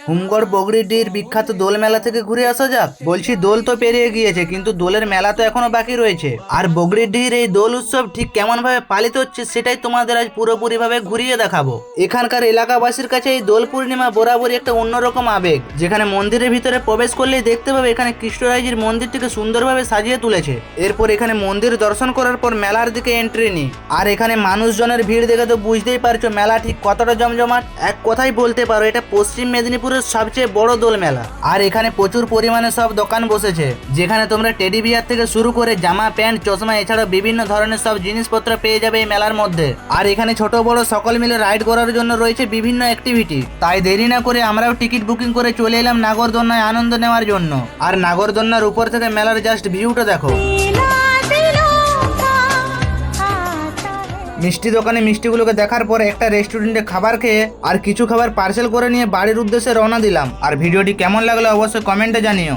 হুমগড় বগরিডির বিখ্যাত দোল মেলা থেকে ঘুরে আসা যাক। বলছি দোল তো পেরিয়ে গিয়েছে, কিন্তু দোলের মেলা তো এখনো বাকি রয়েছে। আর বগরিডির এই দোল উৎসব ঠিক কেমন ভাবে পালিত হচ্ছে সেটাই তোমাদের আজ পুরোপুরি ভাবে ঘুরিয়ে দেখাবো। এখানকার এলাকাবাসীর কাছে এই দোল পূর্ণিমা বরাবরই একটা অন্যরকম আবেগ, যেখানে মন্দিরের ভিতরে প্রবেশ করলেই দেখতে পাবে এখানে কৃষ্ণরায়জির মন্দিরটিকে সুন্দরভাবে সাজিয়ে তুলেছে। এরপর এখানে মন্দির দর্শন করার পর মেলার দিকে এন্ট্রি নি। আর এখানে মানুষজনের ভিড় দেখে তো বুঝতেই পারছো মেলা ঠিক কতটা জমজমাট। এক কথাই বলতে পারো এটা পশ্চিম মেদিনীপুরের সবচেয়ে বড় দোল মেলা। আর এখানে প্রচুর পরিমাণে সব দোকান বসেছে, যেখানে তোমরা টেডি বিয়ার থেকে শুরু করে জামা প্যান্ট চশমা এছাড়াও বিভিন্ন ধরনের সব জিনিসপত্র পেয়ে যাবে এই মেলার মধ্যে। আর এখানে ছোট বড় সকল মিলে রাইড করার জন্য রয়েছে বিভিন্ন অ্যাক্টিভিটি। তাই দেরি না করে আমরাও টিকিট বুকিং করে চলে এলাম নাগরদোলনায় আনন্দ নেওয়ার জন্য। আর নাগরদোলনার উপর থেকে মেলার জাস্ট ভিউটা দেখো। মিষ্টি দোকানে মিষ্টিগুলোকে দেখার পরে একটা রেস্টুরেন্টে খাবার খেয়ে আর কিছু খাবার পার্সেল করে নিয়ে বাড়ির উদ্দেশ্যে রওনা দিলাম। আর ভিডিওটি কেমন লাগলো অবশ্যই কমেন্টে জানিও।